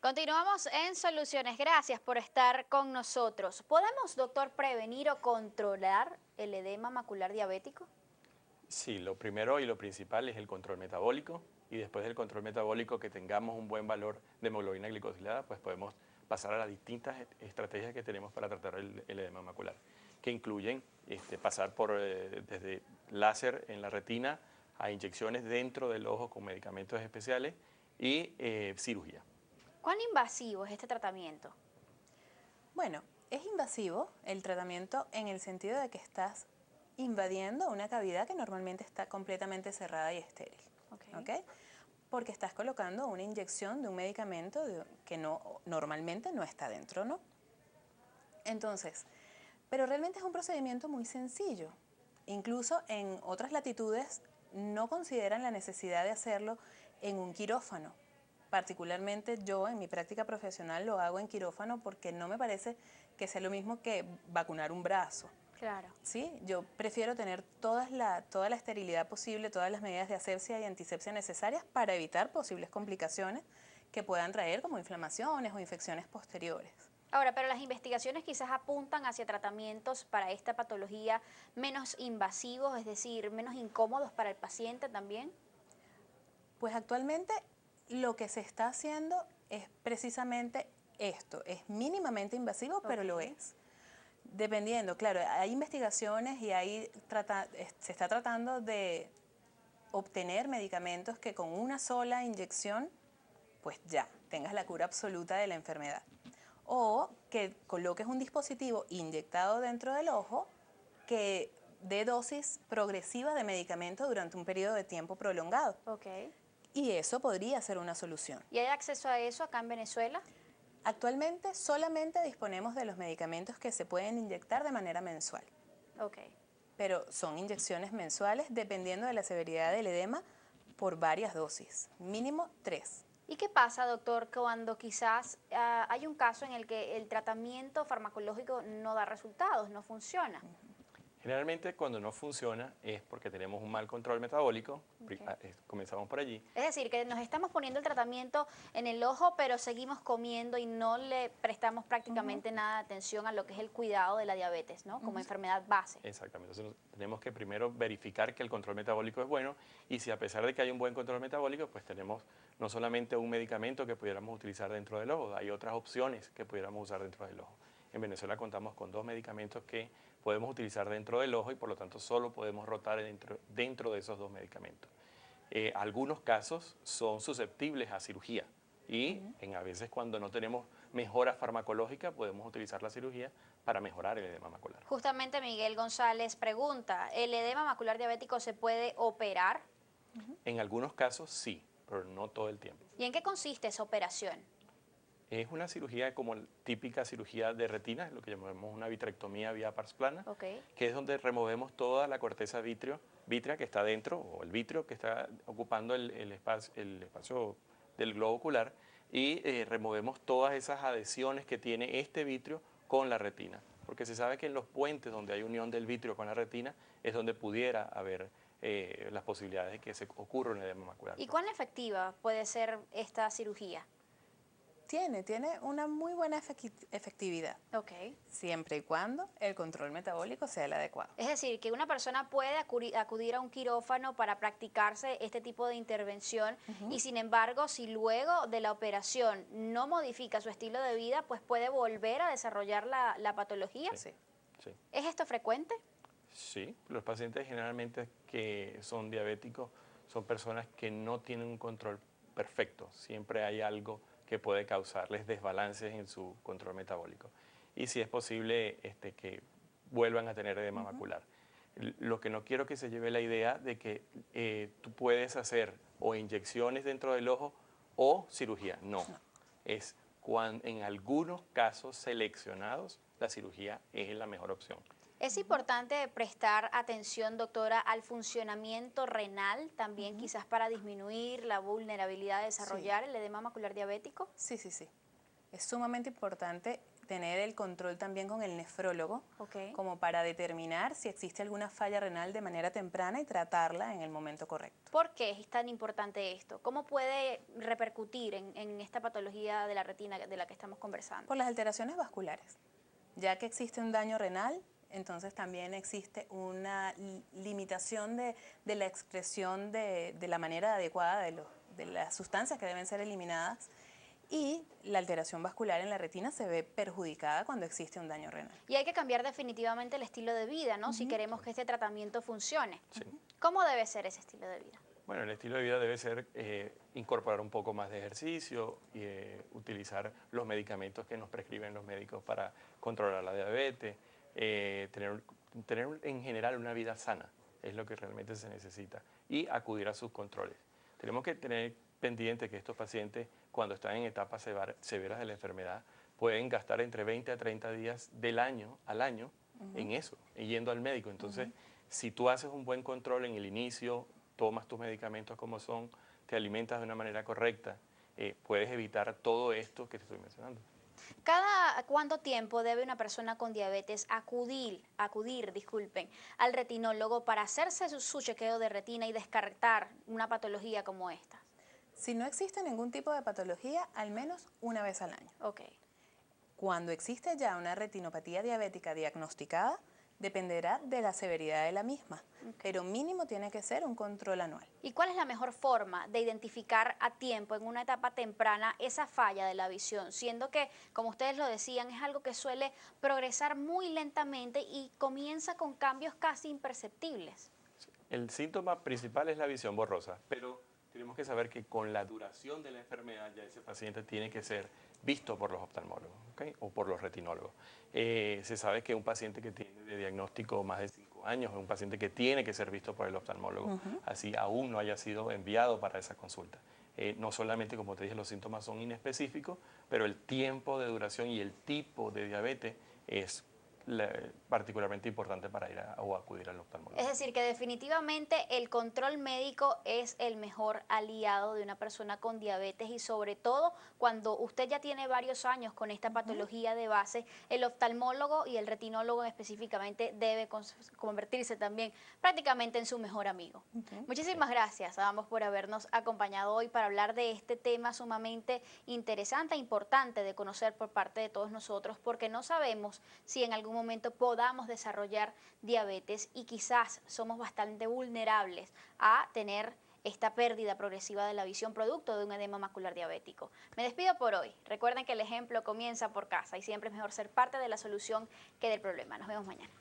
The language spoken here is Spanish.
Continuamos en Soluciones. Gracias por estar con nosotros. ¿Podemos, doctor, prevenir o controlar el edema macular diabético? Sí, lo primero y lo principal es el control metabólico y después del control metabólico que tengamos un buen valor de hemoglobina glicosilada, pues podemos pasar a las distintas estrategias que tenemos para tratar el edema macular, que incluyen pasar por desde láser en la retina a inyecciones dentro del ojo con medicamentos especiales y cirugía. ¿Cuán invasivo es este tratamiento? Bueno, es invasivo el tratamiento en el sentido de que estás invadiendo una cavidad que normalmente está completamente cerrada y estéril. ¿Ok? Porque estás colocando una inyección de un medicamento que normalmente no está dentro, ¿no? Entonces, pero realmente es un procedimiento muy sencillo. Incluso en otras latitudes no consideran la necesidad de hacerlo en un quirófano. Particularmente yo en mi práctica profesional lo hago en quirófano porque no me parece que sea lo mismo que vacunar un brazo. Claro. ¿Sí? Yo prefiero tener toda la esterilidad posible, todas las medidas de asepsia y antisepsia necesarias para evitar posibles complicaciones que puedan traer como inflamaciones o infecciones posteriores. Ahora, pero las investigaciones quizás apuntan hacia tratamientos para esta patología menos invasivos, es decir, menos incómodos para el paciente también. Pues actualmente lo que se está haciendo es precisamente esto, es mínimamente invasivo, pero lo es. Dependiendo, claro, hay investigaciones y se está tratando de obtener medicamentos que con una sola inyección, pues ya, tengas la cura absoluta de la enfermedad. O que coloques un dispositivo inyectado dentro del ojo que dé dosis progresiva de medicamento durante un periodo de tiempo prolongado. Ok. Y eso podría ser una solución. ¿Y hay acceso a eso acá en Venezuela? Actualmente solamente disponemos de los medicamentos que se pueden inyectar de manera mensual, Ok. pero son inyecciones mensuales dependiendo de la severidad del edema por varias dosis, mínimo 3. ¿Y qué pasa, doctor, cuando quizás hay un caso en el que el tratamiento farmacológico no da resultados, no funciona? Generalmente cuando no funciona es porque tenemos un mal control metabólico, Ok. comenzamos por allí. Es decir, que nos estamos poniendo el tratamiento en el ojo, pero seguimos comiendo y no le prestamos prácticamente nada de atención a lo que es el cuidado de la diabetes, ¿no? Como enfermedad base. Exactamente, entonces tenemos que primero verificar que el control metabólico es bueno y si a pesar de que hay un buen control metabólico, pues tenemos no solamente un medicamento que pudiéramos utilizar dentro del ojo, hay otras opciones que pudiéramos usar dentro del ojo. En Venezuela contamos con 2 medicamentos que podemos utilizar dentro del ojo y por lo tanto solo podemos rotar dentro de esos 2 medicamentos. Algunos casos son susceptibles a cirugía y a veces cuando no tenemos mejora farmacológica podemos utilizar la cirugía para mejorar el edema macular. Justamente Miguel González pregunta, ¿el edema macular diabético se puede operar? En algunos casos sí, pero no todo el tiempo. ¿Y en qué consiste esa operación? Es una cirugía como típica cirugía de retina, es lo que llamamos una vitrectomía vía pars plana, Ok. que es donde removemos toda la corteza vítrea que está dentro, o el vitrio que está ocupando el espacio del globo ocular, y removemos todas esas adhesiones que tiene este vitrio con la retina. Porque se sabe que en los puentes donde hay unión del vitrio con la retina es donde pudiera haber las posibilidades de que se ocurra un edema macular. ¿Y cuán efectiva puede ser esta cirugía? Tiene una muy buena efectividad, Ok. siempre y cuando el control metabólico sea el adecuado. Es decir, que una persona puede acudir a un quirófano para practicarse este tipo de intervención y sin embargo, si luego de la operación no modifica su estilo de vida, pues puede volver a desarrollar la patología. Sí. Sí. ¿Es esto frecuente? Sí, los pacientes generalmente que son diabéticos son personas que no tienen un control perfecto. Siempre hay algo que puede causarles desbalances en su control metabólico. Y si es posible que vuelvan a tener edema macular. Lo que no quiero que se lleve la idea de que tú puedes hacer o inyecciones dentro del ojo o cirugía. No. Es en algunos casos seleccionados la cirugía es la mejor opción. Es importante prestar atención, doctora, al funcionamiento renal, también quizás para disminuir la vulnerabilidad de Sí. desarrollar el edema macular diabético. Sí. Es sumamente importante tener el control también con el nefrólogo, Ok. como para determinar si existe alguna falla renal de manera temprana y tratarla en el momento correcto. ¿Por qué es tan importante esto? ¿Cómo puede repercutir en esta patología de la retina de la que estamos conversando? Por las alteraciones vasculares. Ya que existe un daño renal, entonces también existe una limitación de la excreción de la manera adecuada de las sustancias que deben ser eliminadas, y la alteración vascular en la retina se ve perjudicada cuando existe un daño renal. Y hay que cambiar definitivamente el estilo de vida, ¿no? Si queremos que este tratamiento funcione. Sí. ¿Cómo debe ser ese estilo de vida? Bueno, el estilo de vida debe ser incorporar un poco más de ejercicio y utilizar los medicamentos que nos prescriben los médicos para controlar la diabetes, tener en general una vida sana, es lo que realmente se necesita, y acudir a sus controles. Tenemos que tener pendiente que estos pacientes, cuando están en etapas severas de la enfermedad, pueden gastar entre 20 a 30 días del año al año en eso, yendo al médico. Entonces, si tú haces un buen control en el inicio, tomas tus medicamentos como son, te alimentas de una manera correcta, puedes evitar todo esto que te estoy mencionando. ¿Cada cuánto tiempo debe una persona con diabetes acudir, al retinólogo para hacerse su chequeo de retina y descartar una patología como esta? Si no existe ningún tipo de patología, al menos una vez al año. Ok. Cuando existe ya una retinopatía diabética diagnosticada, dependerá de la severidad de la misma, pero mínimo tiene que ser un control anual. ¿Y cuál es la mejor forma de identificar a tiempo, en una etapa temprana, esa falla de la visión? Siendo que, como ustedes lo decían, es algo que suele progresar muy lentamente y comienza con cambios casi imperceptibles. El síntoma principal es la visión borrosa, pero tenemos que saber que con la duración de la enfermedad ya ese paciente tiene que ser visto por los oftalmólogos, ¿okay? O por los retinólogos. Se sabe que un paciente que tiene de diagnóstico más de 5 años es un paciente que tiene que ser visto por el oftalmólogo, así aún no haya sido enviado para esa consulta. No solamente, como te dije, los síntomas son inespecíficos, pero el tiempo de duración y el tipo de diabetes es particularmente importante para ir o acudir al oftalmólogo. Es decir, que definitivamente el control médico es el mejor aliado de una persona con diabetes, y sobre todo cuando usted ya tiene varios años con esta patología de base, el oftalmólogo y el retinólogo específicamente debe convertirse también prácticamente en su mejor amigo. Muchísimas gracias a ambos por habernos acompañado hoy para hablar de este tema sumamente interesante e importante de conocer por parte de todos nosotros, porque no sabemos si en algún momento podamos desarrollar diabetes y quizás somos bastante vulnerables a tener esta pérdida progresiva de la visión producto de un edema macular diabético. Me despido por hoy. Recuerden que el ejemplo comienza por casa y siempre es mejor ser parte de la solución que del problema. Nos vemos mañana.